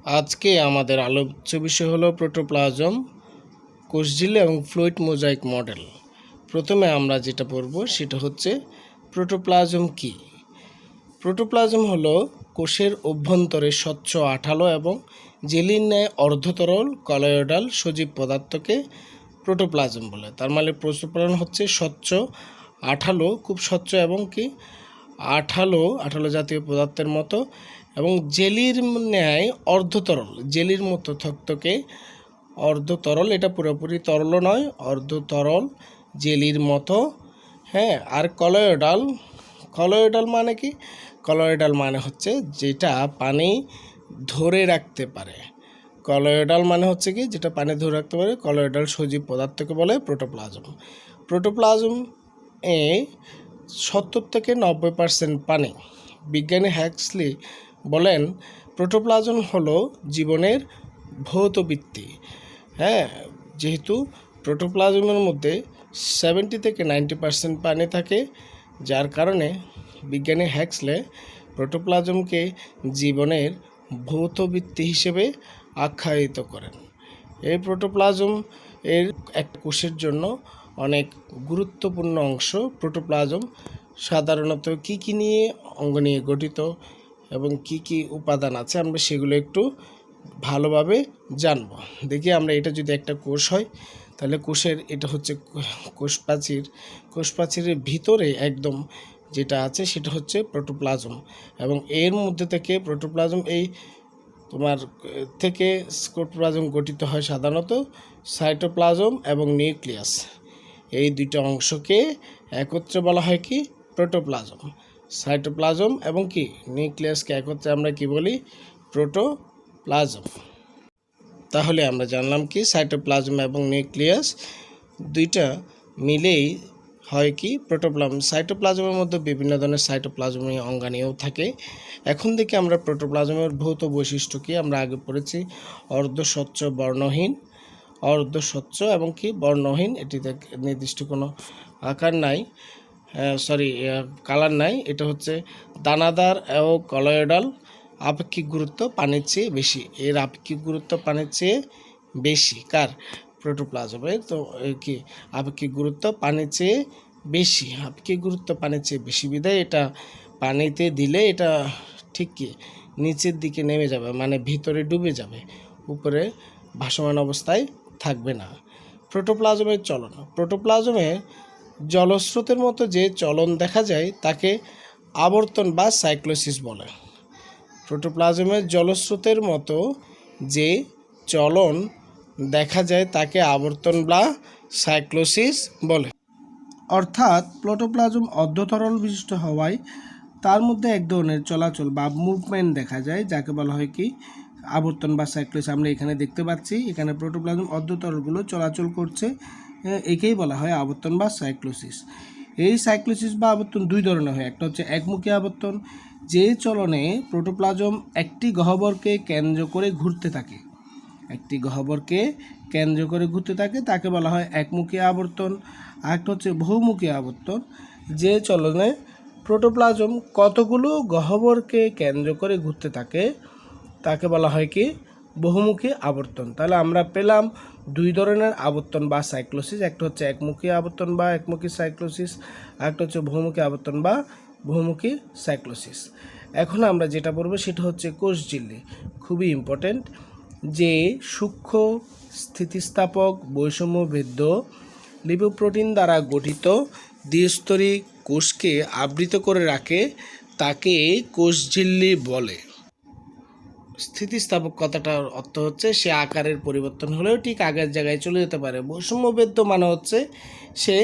আজকে আমাদের আলোচ্য বিষয় হলো প্রোটোপ্লাজম, কোষঝিল্লি এবং ফ্লুইড মোজাইক মডেল। প্রথমে আমরা যেটা পড়ব সেটা হচ্ছে প্রোটোপ্লাজম কি। প্রোটোপ্লাজম হলো কোষের অভ্যন্তরে স্বচ্ছ আঠালো এবং জেলির ন্যায় অর্ধতরল কলয়েডাল সজীব পদার্থকে প্রোটোপ্লাজম বলে। তার মানে প্রোটোপ্লাজম হচ্ছে স্বচ্ছ আঠালো, খুব স্বচ্ছ এবং কি আঠালো জাতীয় পদার্থের মতো এবং জেলির ন্যায় অর্ধতরল, জেলির মতো থকথকে অর্ধতরল, এটা পুরোপুরি তরল নয়, অর্ধতরল জেলির মতো। হ্যাঁ, আর কলয়েডাল মানে কি? কলয়েডাল মানে হচ্ছে যেটা পানি ধরে রাখতে পারে। কলয়েডাল মানে হচ্ছে কি যেটা পানি ধরে রাখতে পারে। কলয়েডাল সজীব পদার্থকে বলে প্রোটোপ্লাজম। প্রোটোপ্লাজম 70 থেকে 90% পানি। বিজ্ঞানী হ্যাক্সলি বলেন প্রোটোপ্লাজম হলো জীবনের ভৌত ভিত্তি। হ্যাঁ, যেহেতু প্রোটোপ্লাজমের মধ্যে 70 থেকে 90% পানি থাকে, যার কারণে বিজ্ঞানী হ্যাক্সলে প্রোটোপ্লাজমকে জীবনের ভৌত ভিত্তি হিসেবে আখ্যায়িত করেন। এই প্রোটোপ্লাজম এর এক কোষের জন্য অনেক গুরুত্বপূর্ণ অংশ। প্রোটোপ্লাজম সাধারণত কি নিয়ে অঙ্গ নিয়ে গঠিত এবং কি উপাদান আছে আমরা সেগুলো একটু ভালোভাবে জানব। দেখি আমরা এটা যদি একটা কোষ হয় তাহলে কোষের এটা হচ্ছে কোষপ্রাচীরের ভিতরে একদম যেটা আছে সেটা হচ্ছে প্রোটোপ্লাজম এবং এর মধ্যে থেকে প্রোটোপ্লাজম প্রোটোপ্লাজম গঠিত হয় সাধারণত সাইটোপ্লাজম এবং নিউক্লিয়াস। এই দুইটা অংশকে একত্রে বলা হয় কি প্রোটোপ্লাজম। সাইটোপ্লাজম এবং কি নিউক্লিয়াসকে একত্রে আমরা কি বলি প্রোটোপ্লাজম। তাহলে আমরা জানলাম কি সাইটোপ্লাজম এবং নিউক্লিয়াস দুইটা মিলেই হয় কি প্রোটোপ্লাজম। সাইটোপ্লাজমের মধ্যে বিভিন্ন ধরনের সাইটোপ্লাজমীয় অঙ্গাণুও থাকে। এখন থেকে আমরা প্রোটোপ্লাজমের ভৌত বৈশিষ্ট্য কি আমরা আগে পড়েছি অর্ধস্বচ্ছ এবং কি বর্ণহীন। এটিতে নির্দিষ্ট কোনো আকার নাই, কালার নাই। এটা হচ্ছে দানাদার এবং কলয়েডাল। আপেক্ষিক গুরুত্ব পানির চেয়ে বেশি। এর আপেক্ষিক গুরুত্ব পানির চেয়ে বেশি কার? প্রোটোপ্লাজমের। তো কি আপেক্ষিক গুরুত্ব পানির চেয়ে বেশি বিধায় এটা পানিতে দিলে এটা ঠিক কি নিচের দিকে নেমে যাবে, মানে ভিতরে ডুবে যাবে, উপরে ভাসমান অবস্থায় থাকবে না। প্রোটোপ্লাজমের চলন। প্রোটোপ্লাজমের জলস্রোতের মতো যে চলন দেখা যায় তাকে আবর্তন বা সাইক্লোসিস বলে। প্রোটোপ্লাজমের জলস্রোতের মতো যে চলন দেখা যায় তাকে আবর্তন বা সাইক্লোসিস বলে। অর্থাৎ প্রোটোপ্লাজম অর্ধতরল বিশিষ্ট হওয়ায় তার মধ্যে এক ধরনের চলাচল বা মুভমেন্ট দেখা যায় যাকে বলা হয় কি আবর্তন বা সাইক্লোসিস। আমরা এখানে দেখতে পাচ্ছি এখানে প্রোটোপ্লাজম অর্ধতরলগুলো চলাচল করছে, একেই বলা হয় আবর্তন বা সাইক্লোসিস। এই সাইক্লোসিস বা আবর্তন দুই ধরনের হয়। একটা হচ্ছে একমুখী আবর্তন, যে চলনে প্রোটোপ্লাজম একটি গহ্বরকে কেন্দ্র করে ঘুরতে থাকে, তাকে বলা হয় একমুখী আবর্তন। আরেকটা হচ্ছে বহুমুখী আবর্তন, যে চলনে প্রোটোপ্লাজম কতগুলো গহ্বরকে কেন্দ্র করে ঘুরতে থাকে তাকে বলা হয় কি বহুমুখী আবর্তন। তাহলে আমরা পেলাম দুই ধরনের আবর্তন বা সাইক্লোসিস। একটা হচ্ছে একমুখী আবর্তন বা একমুখী সাইক্লোসিস, আরেকটা হচ্ছে বহুমুখী আবর্তন বা বহুমুখী সাইক্লোসিস। এখন আমরা যেটা পড়বো সেটা হচ্ছে কোষঝিল্লি। খুবই ইম্পর্টেন্ট। যে সূক্ষ্ম স্থিতিস্থাপক বৈষম্যভেদ্য লিপোপ্রোটিন দ্বারা গঠিত দ্বিস্তরী কোষকে আবৃত করে রাখে তাকে কোষঝিল্লি বলে। স্থিতিস্থাপক কথাটার অর্থ হচ্ছে সে আকারের পরিবর্তন হলেও ঠিক আগের জায়গায় চলে যেতে পারে। বৈষম্যভেদ্য মানে হচ্ছে সে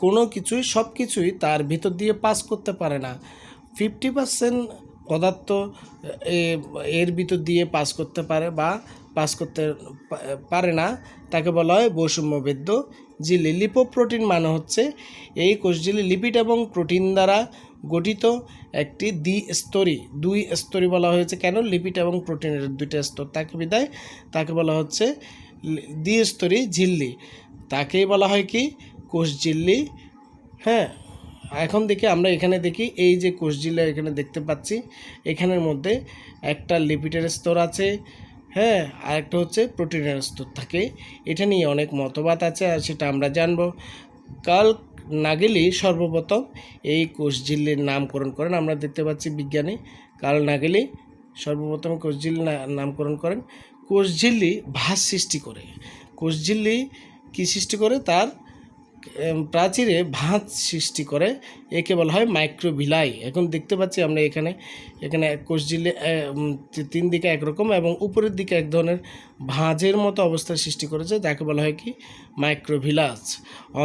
কোনো কিছুই সব কিছুই তার ভিতর দিয়ে পাস করতে পারে না। 50% পদার্থ এর ভিতর দিয়ে পাস করতে পারে বা পাস করতে পারে না, তাকে বলা হয় বৈষম্যভেদ্য ঝিল্লি। লিপোপ্রোটিন মানে হচ্ছে এই কোষঝিল্লি লিপিড এবং প্রোটিন দ্বারা গঠিত একটি দুই স্তরী বলা হয়েছে। কেন? লিপিড এবং প্রোটিনের দুইটা স্তর তাকে বলা হচ্ছে দ্বিস্তরী ঝিল্লি। তাকেই বলা হয় কি কোষঝিল্লি। হ্যাঁ, এখন দেখি আমরা এখানে দেখি এই যে কোষঝিল্লি এখানে দেখতে পাচ্ছি, এখানের মধ্যে একটা লিপিডের স্তর আছে, হ্যাঁ, আর একটা হচ্ছে প্রোটিনের স্তর থাকে। এটা নিয়ে অনেক মতবাদ আছে, আর সেটা আমরা জানবো। কার্ল নাগেলি সর্বপ্রথম এই কোষঝিল্লির নামকরণ করেন। আমরা দেখতে পাচ্ছি বিজ্ঞানী কার্ল নাগেলি সর্বপ্রথম কোষঝিল্লি নামকরণ করেন। কোষঝিল্লি ভাঁজ সৃষ্টি করে। কোষঝিল্লি কী সৃষ্টি করে? তার প্রাচীরে ভাঁজ সৃষ্টি করে, একে বলা হয় মাইক্রোভিলাই। এখন দেখতে পাচ্ছি আমরা এখানে কোষঝিল্লি তিন দিকে একরকম এবং উপরের দিকে এক ধরনের ভাঁজের মতো অবস্থার সৃষ্টি করেছে, যাকে বলা হয় কি মাইক্রোভিলাস।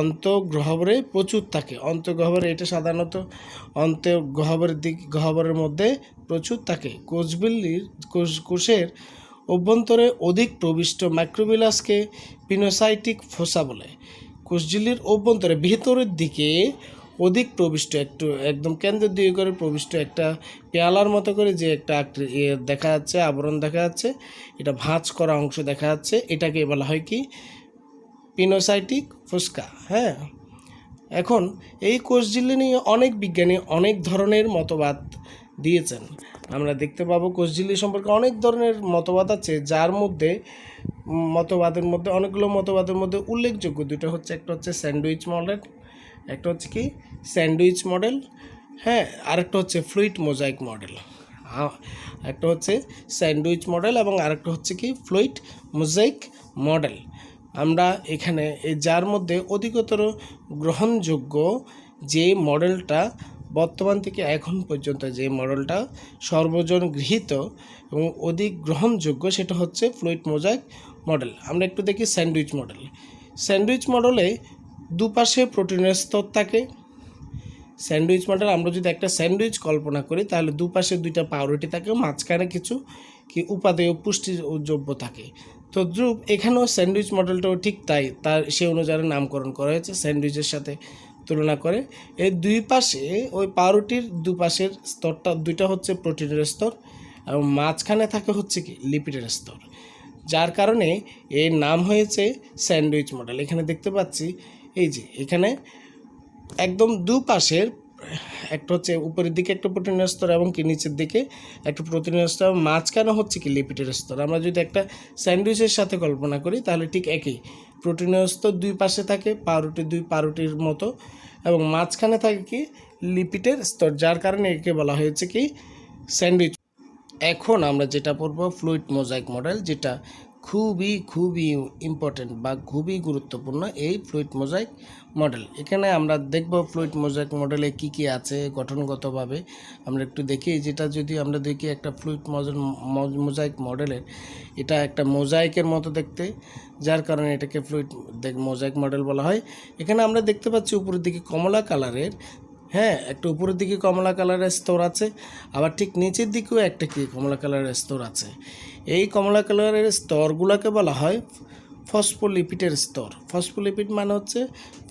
অন্তঃগহ্বরে প্রচুর থাকে। অন্তঃগহ্বরে এটা সাধারণত গহ্বরের মধ্যে প্রচুর থাকে। কোষের অভ্যন্তরে অধিক প্রবিষ্ট মাইক্রোভিলাসকে পিনোসাইটিক ফোসা বলে। কোষঝিল্লির অভ্যন্তরে ভেতরের দিকে অধিক প্রবিষ্ট একদম কেন্দ্রের দিকে করে প্রবিষ্ট একটা পেয়ালার মতো করে যে একটা দেখা যাচ্ছে, আবরণ দেখা যাচ্ছে, এটা ভাঁজ করা অংশ দেখা যাচ্ছে, এটাকে বলা হয় কি পিনোসাইটিক ফোসকা। হ্যাঁ, এখন এই কোষঝিল্লি নিয়ে অনেক বিজ্ঞানী অনেক ধরনের মতবাদ দিয়েছেন। আমরা দেখতে পাবো কোষঝিল্লি সম্পর্কে অনেক ধরনের মতবাদ আছে, যার মধ্যে অনেকগুলো মতবাদের মধ্যে উল্লেখযোগ্য দুটো হচ্ছে, একটা হচ্ছে স্যান্ডউইচ মডেল, একটা হচ্ছে কি স্যান্ডউইচ মডেল, হ্যাঁ, আরেকটা হচ্ছে ফ্লুইড মোজাইক মডেল। একটা হচ্ছে স্যান্ডউইচ মডেল এবং আরেকটা হচ্ছে কি ফ্লুইড মোজাইক মডেল। আমরা এখানে যার মধ্যে অধিকতর গ্রহণযোগ্য যে মডেলটা বর্তমান থেকে এখন পর্যন্ত যে মডেলটা সর্বজন গৃহীত এবং অধিক গ্রহণযোগ্য, সেটা হচ্ছে ফ্লুইড মোজাইক মডেল। আমরা একটু দেখি স্যান্ডউইচ মডেল। স্যান্ডউইচ মডেলে দুপাশে প্রোটিনের স্তর থাকে। স্যান্ডউইচ মডেল আমরা যদি একটা স্যান্ডউইচ কল্পনা করি, তাহলে দুপাশে দুইটা পাউরুটি থাকে, মাঝখানে কিছু কি উপাদেয় পুষ্টি দ্রব্য থাকে। তো দ্রুপ এখানেও স্যান্ডউইচ মডেলটাও ঠিক তাই, তার সে অনুযায়ী নামকরণ করা হয়েছে স্যান্ডউইচের সাথে তুলনা করে। এই দুই পাশে ওই পাউরুটির দুপাশের স্তরটা দুইটা হচ্ছে প্রোটিনের স্তর এবং মাঝখানে থাকে হচ্ছে কি লিপিডের স্তর, যার কারণে এর নাম হয়েছে স্যান্ডউইচ মডেল। এখানে দেখতে পাচ্ছি এই যে এখানে একদম দুপাশের একটা হচ্ছে উপরের দিকে একটা প্রোটিনের স্তর এবং কি নিচের দিকে একটা প্রোটিনের স্তর, মাঝখানে হচ্ছে কি লিপিডের স্তর। আমরা যদি একটা স্যান্ডউইচের সাথে কল্পনা করি, তাহলে ঠিক একই প্রোটিনের স্তর দুই পাশে থাকে দুই পাউরুটির মতো এবং মাঝখানে থাকে কি লিপিডের স্তর, যার কারণে একে বলা হয়েছে কি স্যান্ডউইচ। এখন আমরা যেটা পড়বো ফ্লুইড মোজাইক মডেল, যেটা খুবই ইম্পর্টেন্ট বা খুবই গুরুত্বপূর্ণ এই ফ্লুইড মোজাইক মডেল। এখানে আমরা দেখব ফ্লুইড মোজাইক মডেলে কি আছে গঠনগতভাবে আমরা একটু দেখি। যেটা যদি আমরা দেখি একটা ফ্লুইড মোজাইক মডেলের, এটা একটা মোজাইকের মতো দেখতে, যার কারণে এটাকে ফ্লুইড মোজাইক মডেল বলা হয়। এখানে আমরা দেখতে পাচ্ছি উপরের দিকে কমলা কালারের, হ্যাঁ, একটা উপরের দিকে কমলা কালারের স্তর আছে, আবার ঠিক নিচের দিকেও একটা কি কমলা কালারের স্তর আছে। এই কমলা কালারের স্তরগুলোকে বলা হয় ফসফোলিপিডের স্তর। ফসফোলিপিড মানে হচ্ছে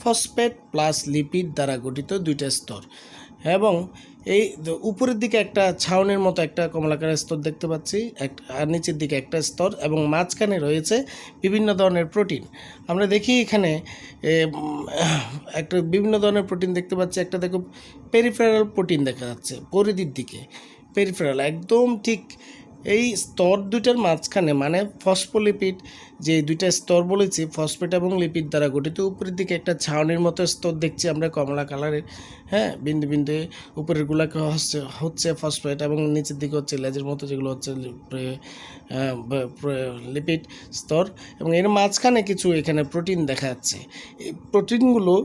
ফসফেট প্লাস লিপিড দ্বারা গঠিত দুইটা স্তর। এবং এই উপরের দিকে একটা ছাউনির মতো একটা কমলাকারের স্তর দেখতে পাচ্ছি, আর নিচের দিকে একটা স্তর এবং মাঝখানে রয়েছে বিভিন্ন ধরনের প্রোটিন। আমরা দেখি এখানে একটা বিভিন্ন ধরনের প্রোটিন দেখতে পাচ্ছি। একটা দেখো পেরিফেরাল প্রোটিন দেখা যাচ্ছে পরিধির দিকে, পেরিফেরাল একদম ঠিক এই স্তর দুইটার মাঝখানে, মানে ফসফোলিপিড যে দুইটা স্তর বলেছি ফসফেট এবং লিপিড দ্বারা গঠিত, উপরের দিকে একটা ছাউনির মতো স্তর দেখছি আমরা কমলা কালারের, হ্যাঁ, বিন্দু বিন্দু উপরের গুলাকে হচ্ছে ফসফেট এবং নিচের দিকে হচ্ছে লেজের মতো যেগুলো হচ্ছে লিপিড স্তর, এবং এর মাঝখানে কিছু এখানে প্রোটিন দেখা যাচ্ছে। এই প্রোটিনগুলো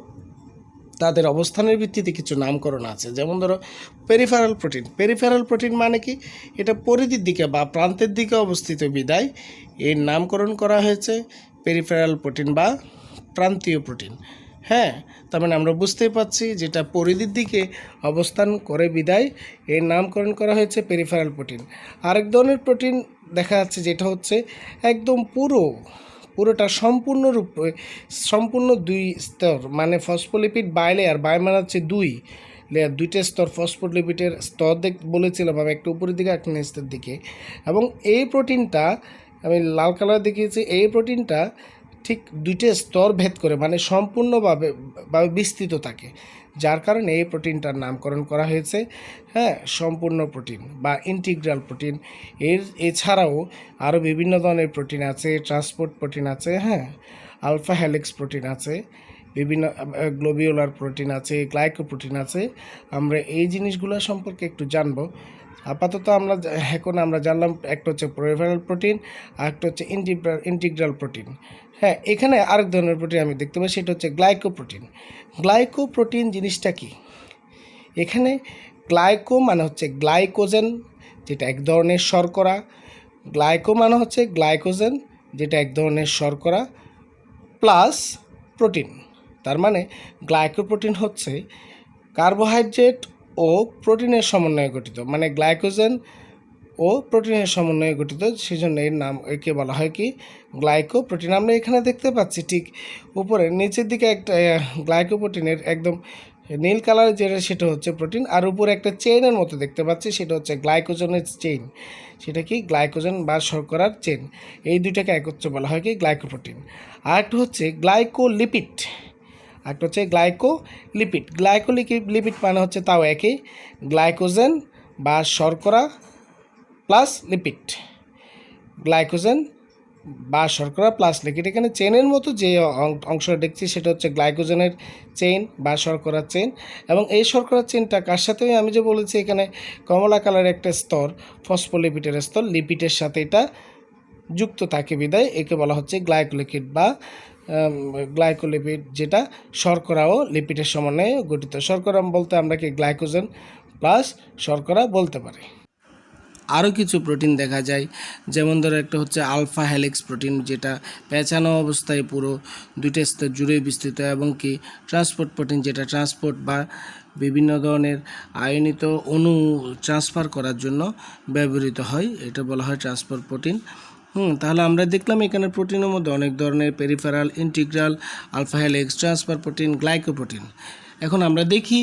তাদের অবস্থানের ভিত্তিতে কিছু নামকরণ আছে। যেমন ধরো পেরিফেরাল প্রোটিন মানে কি, এটা পরিধির দিকে বা প্রান্তের দিকে অবস্থিত বিদায় এর নামকরণ করা হয়েছে পেরিফেরাল প্রোটিন বা প্রান্তীয় প্রোটিন। হ্যাঁ, তার মানে আমরা বুঝতেই পারছি যেটা পরিধির দিকে অবস্থান করে বিদায় এর নামকরণ করা হয়েছে পেরিফেরাল প্রোটিন। আরেক ধরনের প্রোটিন দেখা যাচ্ছে যেটা হচ্ছে একদম পুরোটা সম্পূর্ণ দুই স্তর, মানে ফসফোলিপিড বাইলেয়ার, মানে হচ্ছে দুইটা স্তর ফসফোলিপিডের স্তর বলেছিলাম আমি, একটা উপরের দিকে একটা নিচের দিকে। এবং এই প্রোটিনটা আমি লাল কালার দেখিয়েছি, এই প্রোটিনটা ঠিক দুইটা স্তর ভেদ করে, মানে সম্পূর্ণভাবে বিস্তৃত থাকে, যার কারণে এই প্রোটিনটার নামকরণ করা হয়েছে সম্পূর্ণ প্রোটিন বা ইন্টিগ্রাল প্রোটিন। এছাড়াও আরও বিভিন্ন ধরনের প্রোটিন আছে, ট্রান্সপোর্ট প্রোটিন আছে, আলফা হেলিক্স প্রোটিন আছে, বিভিন্ন গ্লোবিউলার প্রোটিন আছে, গ্লাইকোপ্রোটিন আছে। আমরা এই জিনিসগুলো সম্পর্কে একটু জানব। আপাতত এখন আমরা জানলাম একটা হচ্ছে পেরিফেরাল প্রোটিন আর একটা হচ্ছে ইন্টিগ্রাল প্রোটিন। এখানে আরেক ধরনের প্রোটিন আমি দেখতে পাই, সেটা হচ্ছে গ্লাইকোপ্রোটিন। গ্লাইকোপ্রোটিন জিনিসটা কি? এখানে গ্লাইকো মানে হচ্ছে গ্লাইকোজেন, যেটা এক ধরনের শর্করা। গ্লাইকো মানে হচ্ছে গ্লাইকোজেন, যেটা এক ধরনের শর্করা, প্লাস প্রোটিন। তার মানে গ্লাইকোপ্রোটিন হচ্ছে কার্বোহাইড্রেট ও প্রোটিনের সমন্বয়ে গঠিত, মানে গ্লাইকোজেন ও প্রোটিনের সমন্বয়ে গঠিত, সেজন্য এর নাম একে বলা হয় কি গ্লাইকোপ্রোটিন। আমরা এখানে দেখতে পাচ্ছি ঠিক উপরে নিচের দিকে একটা গ্লাইকোপ্রোটিনের একদম নীল কালার যেটা, সেটা হচ্ছে প্রোটিন, আর উপরে একটা চেইনের মতো দেখতে পাচ্ছি, সেটা হচ্ছে গ্লাইকোজেনের চেইন। সেটা কি গ্লাইকোজেন বা শর্করার চেইন। এই দুইটাকে একত্রে বলা হয় কি গ্লাইকোপ্রোটিন। আর একটা হচ্ছে গ্লাইকোলিপিড, একটা হচ্ছে গ্লাইকোলিপিড মানে হচ্ছে তাও একই, গ্লাইকোজেন বা শর্করা প্লাস লিপিড। গ্লাইকোজেন বা শর্করা প্লাস লিপিড, এখানে চেনের মতো যে অংশটা দেখছি সেটা হচ্ছে গ্লাইকোজেনের চেইন বা শর্করার চেইন। এবং এই শর্করার চেইনটা কার সাথে, আমি যে বলেছি এখানে কমলা কালারের একটা স্তর, ফসফোলিপিডের স্তর, লিপিডের সাথে এটা যুক্ত থাকে বিদায় একে বলা হচ্ছে গ্লাইকোলিপিড বা গ্লাইকোলিপিড, যেটা শর্করা ও লিপিডের সমন্বয়ে গঠিত। শর্করা বলতে আমরা কি গ্লাইকোজেন প্লাস শর্করা বলতে পারি। আরও কিছু প্রোটিন দেখা যায়, যেমন ধরো একটা হচ্ছে আলফা হেলিক্স প্রোটিন, যেটা পেঁচানো অবস্থায় পুরো দুইটা স্তর জুড়ে বিস্তৃত, এবং কি ট্রান্সপোর্ট প্রোটিন, যেটা ট্রান্সপোর্ট বা বিভিন্ন ধরনের আয়নিত অণু ট্রান্সফার করার জন্য ব্যবহৃত হয়, এটা বলা হয় ট্রান্সপোর্ট প্রোটিন। তাহলে আমরা দেখলাম এখানে প্রোটিনের মধ্যে অনেক ধরনের peripheral, integral, alpha helix, transfer protein, glycoprotein. এখন আমরা দেখি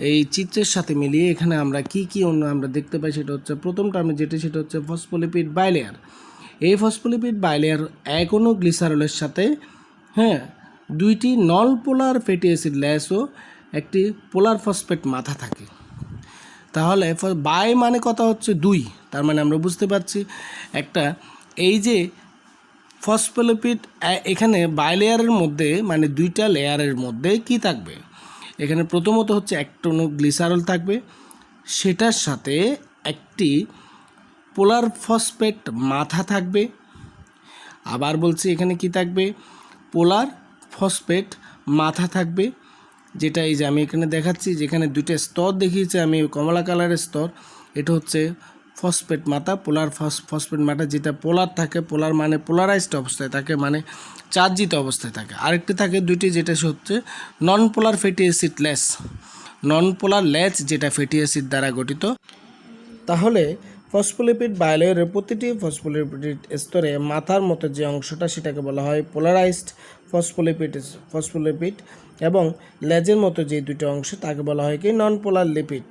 এই চিত্রের সাথে মিলিয়ে এখানে আমরা কি অন্য আমরা দেখতে পাই, সেটা হচ্ছে প্রথমটা আমি যেটা, সেটা হচ্ছে ফসফোলিপিড বাইলেয়ার। এই ফসফোলিপিড বাইলেয়ার এক অণু গ্লিসারলের সাথে দুইটি নন পোলার ফ্যাটি অ্যাসিড ল্যাস ও একটি পোলার ফসফেট মাথা থাকে। তাহলে বাই মানে কথা হচ্ছে দুই, তার মানে আমরা বুঝতে পারছি একটা এই যে ফসফোলিপিড এখানে বাইলেয়ারের মধ্যে মানে দুইটা লেয়ারের মধ্যে কি থাকবে, এখানে প্রথমত হচ্ছে একটা গ্লিসারল থাকবে, সেটার সাথে একটি পোলার ফসফেট মাথা থাকবে। আবার বলছি এখানে কি থাকবে, পোলার ফসফেট মাথা থাকবে, যেটা এই যে আমি এখানে দেখাচ্ছি, যেখানে দুইটা স্তর দেখিয়েছি আমি কমলা কালারের স্তর, এটা হচ্ছে ফসফেট মাথা, পোলার ফসফেট মাথা, যেটা পোলার থাকে, পোলার মানে পোলারাইজড অবস্থায় থাকে, মানে চার্জিত অবস্থায় থাকে। আরেকটি থাকে দুইটি, যেটা হচ্ছে নন পোলার ফ্যাটি অ্যাসিড ল্যাস, নন পোলার ল্যাচ, যেটা ফ্যাটি অ্যাসিড দ্বারা গঠিত। তাহলে ফসফোলিপিড বাইলেয়ারের প্রতিটি ফসফোলিপিড স্তরে মাথার মতো যে অংশটা সেটাকে বলা হয় পোলারাইজড ফসফোলিপিড, এবং লেজের মতো যে দুটো অংশ তাকে বলা হয় কি নন পোলার লিপিড,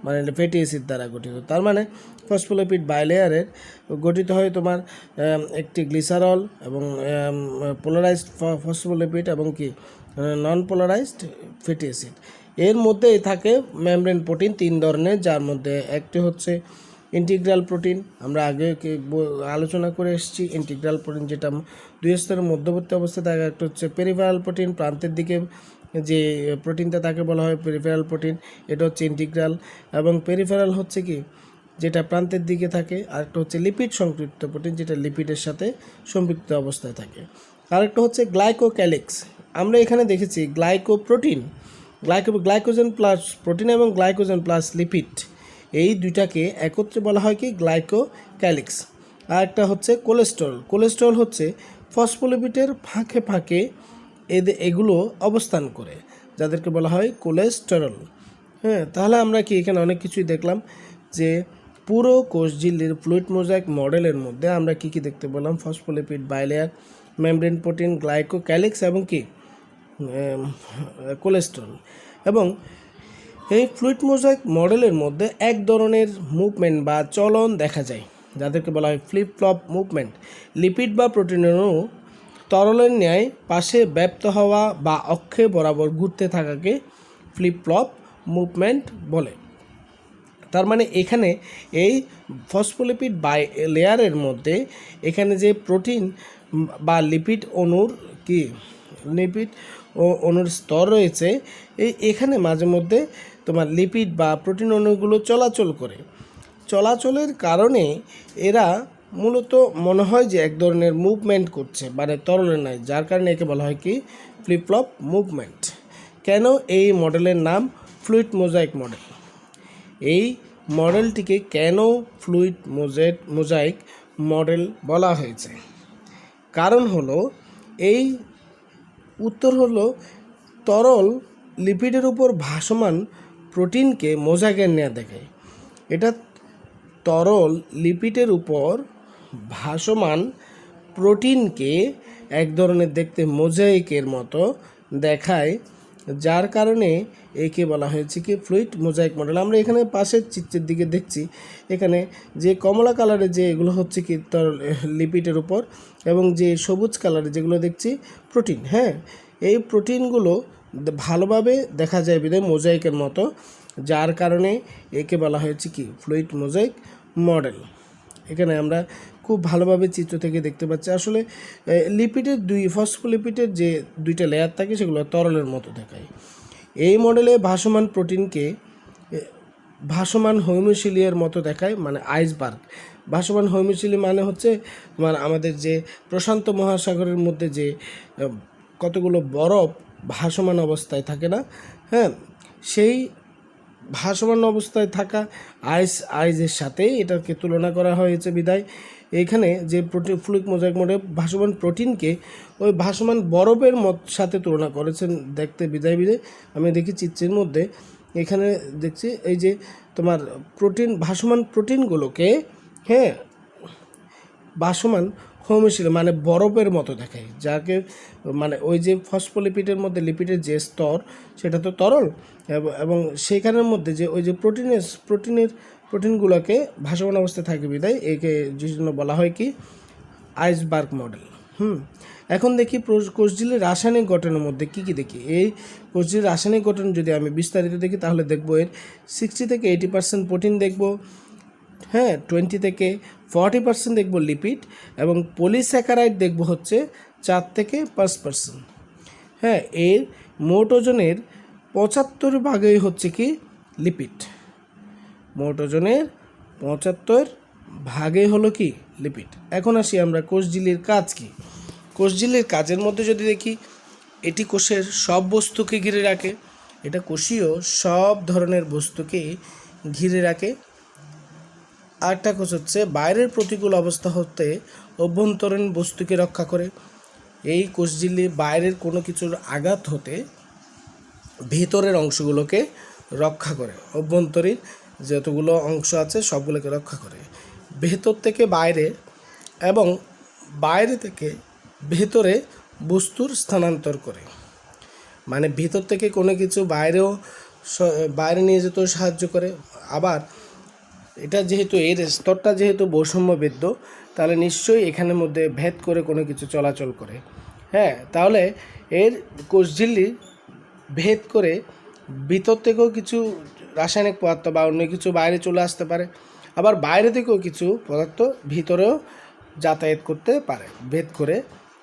মানে ফ্যাটি অ্যাসিড দ্বারা গঠিত। তার মানে ফসফোলিপিড বাইলেয়ারের গঠিত হয় তোমার একটি গ্লিসারল এবং পোলারাইজড ফসফোলিপিড এবং কি নন পোলারাইজড ফ্যাটি অ্যাসিড। এর মধ্যেই থাকে মেমব্রেন প্রোটিন তিন ধরনের, যার মধ্যে একটি হচ্ছে ইন্টিগ্রাল প্রোটিন, আমরা আগে আলোচনা করে এসেছি। ইন্টিগ্রাল প্রোটিন যেটা দুই স্তরের মধ্যবর্তী অবস্থায় থাকে। একটা হচ্ছে পেরিফেরাল প্রোটিন, প্রান্তের দিকে যে প্রোটিনটা তাকে বলা হয় পেরিফেরাল প্রোটিন, এটা হচ্ছে ইন্টিগ্রাল। এবং পেরিফেরাল হচ্ছে কি যেটা প্রান্তের দিকে থাকে। আরেকটা হচ্ছে লিপিড সংযুক্ত প্রোটিন, যেটা লিপিডের সাথে সম্পৃক্ত অবস্থায় থাকে। আরেকটা হচ্ছে গ্লাইকোক্যালিক্স। আমরা এখানে দেখেছি গ্লাইকোপ্রোটিন, গ্লাইকোজেন প্লাস প্রোটিন এবং গ্লাইকোজেন প্লাস লিপিড, এই দুইটাকে একত্রে বলা হয় কি গ্লাইকোক্যালিক্স। আর একটা হচ্ছে কোলেস্টেরল হচ্ছে ফসফোলিপিডের ফাঁকে ফাঁকে এগুলো অবস্থান করে, যাদেরকে বলা হয় কোলেস্টেরল। তাহলে আমরা কি এখানে অনেক কিছুই দেখলাম, যে পুরো কোষঝিল্লির ফ্লুইড মোজাইক মডেলের মধ্যে আমরা কি দেখতে পেলাম, phospholipid bilayer, membrane protein, glycocalyx এবং কি কোলেস্টেরল। এবং এই ফ্লুইড মোজাইক মডেলের মধ্যে এক ধরনের মুভমেন্ট বা চলন দেখা যায়, যাদেরকে বলা হয় ফ্লিপ ফ্লপ মুভমেন্ট। লিপিড বা প্রোটিনের অণু তরলের ন্যায় পাশে ব্যাপ্ত হওয়া বা অক্ষে বরাবর ঘুরতে থাকাকে ফ্লিপ ফ্লপ মুভমেন্ট বলে। তার মানে এখানে এই ফসফোলিপিড বাই লেয়ারের মধ্যে এখানে যে প্রোটিন বা লিপিড অণুর লিপিড ও অণুর স্তর রয়েছে, এখানে মাঝে মধ্যে তোমার লিপিড বা প্রোটিন অণুগুলো চলাচল করে। চলাচলের কারণে এরা মূলত মনে হয় যে এক ধরনের মুভমেন্ট করছে, মানে তরলের নাই, যার কারণে একে বলা হয় কি ফ্লিপ ফ্লপ মুভমেন্ট। কেন এই মডেলের নাম ফ্লুইড মোজাইক মডেল? এই মডেলটিকে কেন ফ্লুইড মোজাইক মডেল বলা হয়েছে? কারণ হলো এই উত্তর হলো তরল লিপিডের উপর ভাসমান প্রোটিনকে মোজাইকের নেওয়া দেখায়। এটা তরল লিপিডের উপর ভাসমান প্রোটিনকে এক ধরনের দেখতে মোজাইকের মতো দেখায়, যার কারণে একে বলা হয়েছে কি ফ্লুইড মোজাইক মডেল। আমরা এখানে পাশের চিত্রের দিকে দেখছি, এখানে যে কমলা কালারের যে এগুলো হচ্ছে কি তরল লিপিডের উপর, এবং যে সবুজ কালারের যেগুলো দেখছি প্রোটিন। হ্যাঁ, এই প্রোটিনগুলো ভালোভাবে দেখা যায় বিধায় মোজাইকের মতো, যার কারণে একে বলা হয়েছে কি ফ্লুইড মোজাইক মডেল। এখানে আমরা খুব ভালোভাবে চিত্র থেকে দেখতে পাচ্ছি আসলে লিপিডের ফসফোলিপিডের যে দুইটা লেয়ার থাকে সেগুলো তরলের মতো দেখায়। এই মডেলে ভাসমান প্রোটিনকে ভাসমান হৈমোসিলিয়ার মতো দেখায়, মানে আইসবার্গ। ভাসমান হৈমোসিলি মানে হচ্ছে তোমার আমাদের যে প্রশান্ত মহাসাগরের মধ্যে যে কতগুলো বরফ ভাসমান অবস্থায় থাকে না, হ্যাঁ, সেই ভাসমান অবস্থায় থাকা আইসের সাথে এটাকে তুলনা করা হয়েছে বিধায় এখানে যে ফ্লুইড মোজাইক মডেল ভাসমান প্রোটিনকে ওই ভাসমান বরফের সাথে তুলনা করেছেন দেখতে বিধায় আমি দেখি চিত্রের মধ্যে এখানে দেখছি এই যে তোমার ভাসমান প্রোটিনগুলোকে, হ্যাঁ, ভাসমান হৈমোসিলি মানে বরফের মতো দেখায়, যাকে মানে ওই যে ফসফোলিপিডের মধ্যে লিপিডের যে স্তর সেটা তো তরল, এবং সেখানের মধ্যে যে ওই যে প্রোটিনগুলোকে ভাসমান অবস্থায় থাকে বিধায় একে জন্য বলা হয় কি আইসবার্গ মডেল। এখন দেখি কোষঝিল্লির রাসায়নিক গঠনের মধ্যে কী কী দেখি। এই কোষঝিল্লির রাসায়নিক গঠন যদি আমি বিস্তারিত দেখি তাহলে দেখবো এর 60 থেকে 80% প্রোটিন দেখব, হ্যাঁ, 20 থেকে 40% দেখব লিপিড, এবং পলিস্যাকারাইড দেখব হচ্ছে 4 থেকে 5%। হ্যাঁ, এর মোট ওজনের 75 ভাগই হচ্ছে কি লিপিড। মোট ওজনের 75 ভাগে হলো কি লিপিড। এখন আসি আমরা কোষঝিল্লির কাজ কি। কোষঝিল্লির কাজের মধ্যে যদি দেখি, এটি কোষের সব বস্তুকে ঘিরে রাখে, এটা কোষীয় সব ধরনের বস্তুকে ঘিরে রাখে। আরেকটা কোষ হচ্ছে বাইরের প্রতিকূল অবস্থা হতে অভ্যন্তরীণ বস্তুকে রক্ষা করে। এই কোষঝিল্লি বাইরের কোনো কিছুর আঘাত হতে ভেতরের অংশগুলোকে রক্ষা করে, অভ্যন্তরীণ যতগুলো অংশ আছে সবগুলোকে রক্ষা করে। ভেতর থেকে বাইরে এবং বাইরে থেকে ভেতরে বস্তুর স্থানান্তর করে, মানে ভেতর থেকে কোনো কিছু বাইরে নিয়ে যেতেও সাহায্য করে। আবার এটা যেহেতু এর স্তরটা যেহেতু বৈষম্যবেদ্য, তাহলে নিশ্চয়ই এখানের মধ্যে ভেদ করে কোনো কিছু চলাচল করে। হ্যাঁ, তাহলে এর কোষঝিল্লি ভেদ করে ভিতর থেকেও কিছু রাসায়নিক পদার্থ বা অন্য কিছু বাইরে চলে আসতে পারে, আবার বাইরে থেকেও কিছু পদার্থ ভিতরেও যাতায়াত করতে পারে ভেদ করে।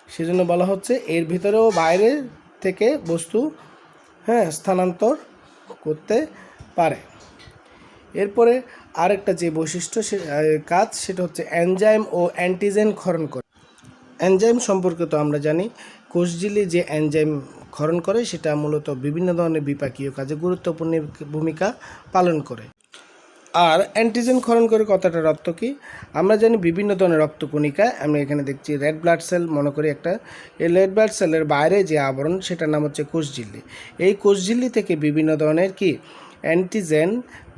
সেজন্য বলা হচ্ছে এর ভিতরেও বাইরে থেকে বস্তু, হ্যাঁ, স্থানান্তর করতে পারে। এরপরে আরেকটা যে বৈশিষ্ট্য কাজ সেটা হচ্ছে এনজাইম ও অ্যান্টিজেন ক্ষরণ করে। এনজাইম সম্পর্কে তো আমরা জানি, কোষঝিল্লি যে এনজাইম ক্ষরণ করে সেটা মূলত বিভিন্ন ধরনের বিপাকীয় কাজে গুরুত্বপূর্ণ ভূমিকা পালন করে। আর অ্যান্টিজেন ক্ষরণ করে কথাটার অর্থ কী? আমরা জানি বিভিন্ন ধরনের রক্তকণিকা, আমরা এখানে দেখছি রেড ব্লাড সেল, মনে করি একটা, এই রেড ব্লাড সেলের বাইরে যে আবরণ সেটার নাম হচ্ছে কোষঝিল্লি। এই কোষঝিল্লি থেকে বিভিন্ন ধরনের কি অ্যান্টিজেন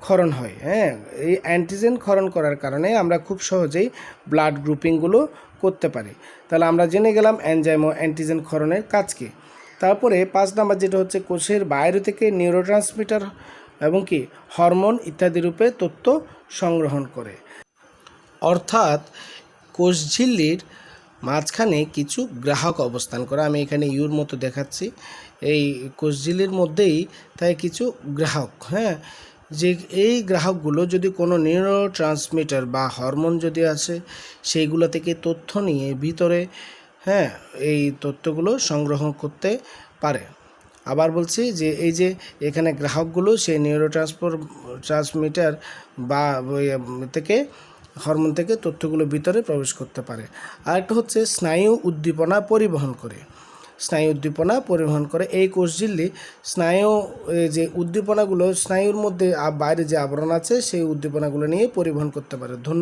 ক্ষরণ হয়। হ্যাঁ, এই অ্যান্টিজেন ক্ষরণ করার কারণে আমরা খুব সহজেই ব্লাড গ্রুপিংগুলো করতে পারি। তাহলে আমরা জেনে গেলাম এনজাইম ও অ্যান্টিজেন ক্ষরণের কাজ কী। তারপরে 5 নাম্বার যেটা হচ্ছে কোষের বাইরে থেকে নিউরোট্রান্সমিটার এবং কি হরমোন ইত্যাদি রূপে তথ্য সংগ্রহণ করে। অর্থাৎ কোষঝিল্লির মাঝখানে কিছু গ্রাহক অবস্থান করে। আমি এখানে ইউর মতো দেখাচ্ছি, এই কোষঝিল্লির মধ্যেই তাই কিছু গ্রাহক, হ্যাঁ, যে এই গ্রাহকগুলো যদি কোনো নিউরো ট্রান্সমিটার বা হরমোন যদি আসে সেইগুলো থেকে তথ্য নিয়ে ভিতরে, হ্যাঁ, এই তথ্যগুলো সংগ্রহ করতে পারে। আবার বলছি যে এই যে এখানে গ্রাহকগুলো সেই নিউরো ট্রান্সমিটার বা থেকে হরমোন থেকে তথ্যগুলো ভিতরে প্রবেশ করতে পারে। আরেকটা হচ্ছে স্নায়ু উদ্দীপনা পরিবহন করে। স্নায়ু উদ্দীপনা পরিবহন করে এই কোষঝিল্লি স্নায়ু যে উদ্দীপনাগুলো স্নায়ুর মধ্যে বাইরে যে আবরণ আছে সেই উদ্দীপনাগুলো নিয়ে পরিবহন করতে পারে। ধন্যবাদ।